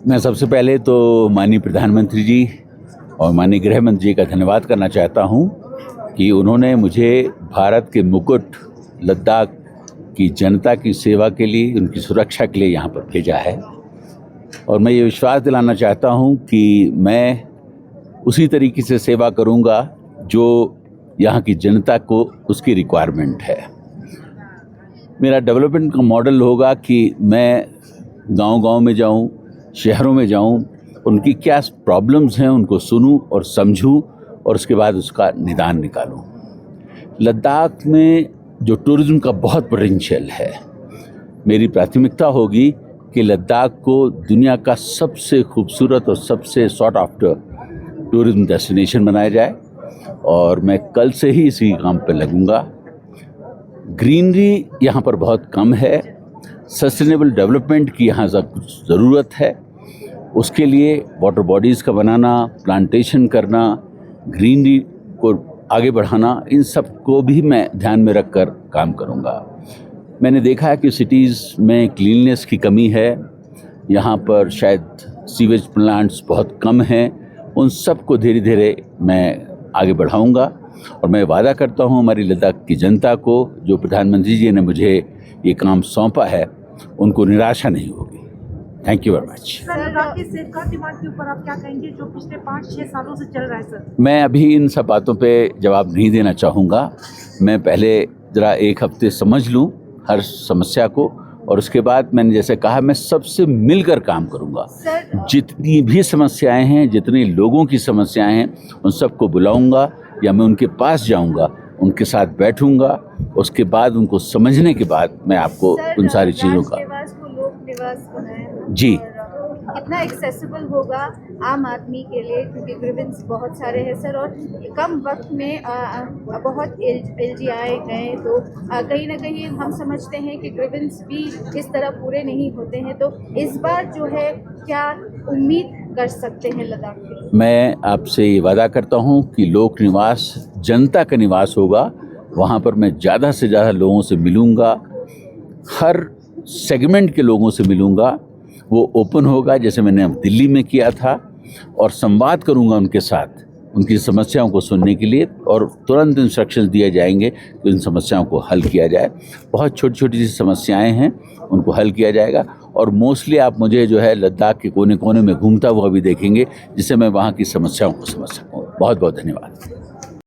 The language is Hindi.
मैं सबसे पहले तो माननीय प्रधानमंत्री जी और माननीय गृह मंत्री जी का धन्यवाद करना चाहता हूं कि उन्होंने मुझे भारत के मुकुट लद्दाख की जनता की सेवा के लिए, उनकी सुरक्षा के लिए यहाँ पर भेजा है। और मैं ये विश्वास दिलाना चाहता हूँ कि मैं उसी तरीके से सेवा करूँगा जो यहाँ की जनता को उसकी रिक्वायरमेंट है। मेरा डेवलपमेंट का मॉडल होगा कि मैं गांव-गांव में जाऊं, शहरों में जाऊं, उनकी क्या प्रॉब्लम्स हैं उनको सुनूं और समझूं और उसके बाद उसका निदान निकालूं। लद्दाख में जो टूरिज़्म का बहुत पोटेंशियल है, मेरी प्राथमिकता होगी कि लद्दाख को दुनिया का सबसे खूबसूरत और सबसे सॉट आफ्टर टूरिज़्म डेस्टिनेशन बनाया जाए और मैं कल से ही इसी काम पर लगूंगा। ग्रीनरी यहाँ पर बहुत कम है, सस्टेनेबल डेवलपमेंट की यहाँ कुछ ज़रूरत है। उसके लिए वाटर बॉडीज़ का बनाना, प्लांटेशन करना, ग्रीनरी को आगे बढ़ाना, इन सब को भी मैं ध्यान में रखकर काम करूँगा। मैंने देखा है कि सिटीज़ में क्लीननेस की कमी है, यहाँ पर शायद सीवेज प्लांट्स बहुत कम हैं, उन सब को धीरे धीरे मैं आगे बढ़ाऊँगा और मैं वादा करता हूँ हमारी लद्दाख की जनता को, जो प्रधानमंत्री जी ने मुझे ये काम सौंपा है, उनको निराशा नहीं होगी। Thank you very much. Sir, Ladakh के सेफगार्ड डिमांड के ऊपर आप क्या कहेंगे जो पिछले 5-6 सालों से चल रहा है सर? मैं अभी इन सब बातों पे जवाब नहीं देना चाहूँगा। मैं पहले ज़रा एक हफ्ते समझ लूँ हर समस्या को और उसके बाद मैंने जैसे कहा मैं सबसे मिलकर काम करूँगा। जितनी भी समस्याएं हैं, जितने लोगों की समस्याएं हैं, उन सबको बुलाऊँगा या मैं उनके पास जाऊँगा, उनके साथ बैठूँगा, उसके बाद उनको समझने के बाद मैं आपको उन सारी चीज़ों का जी कितना एक्सेसिबल होगा आम आदमी के लिए, क्योंकि ग्रीवेंस बहुत सारे हैं सर और कम वक्त में बहुत LGI गए, तो कहीं ना कहीं हम समझते हैं कि ग्रीवेंस भी इस तरह पूरे नहीं होते हैं। तो इस बार जो है क्या उम्मीद कर सकते हैं लद्दाख के? मैं आपसे ये वादा करता हूँ कि लोक निवास जनता का निवास होगा, वहाँ पर मैं ज़्यादा से ज़्यादा लोगों से मिलूँगा, हर सेगमेंट के लोगों से मिलूँगा। वो ओपन होगा जैसे मैंने अब दिल्ली में किया था और संवाद करूंगा उनके साथ, उनकी समस्याओं को सुनने के लिए और तुरंत इंस्ट्रक्शंस दिए जाएंगे कि उन समस्याओं को हल किया जाए। बहुत छोटी छोटी सी समस्याएं हैं, उनको हल किया जाएगा और मोस्टली आप मुझे जो है लद्दाख के कोने कोने में घूमता हुआ भी देखेंगे, जिससे मैं वहाँ की समस्याओं को समझ सकूँ। बहुत बहुत धन्यवाद।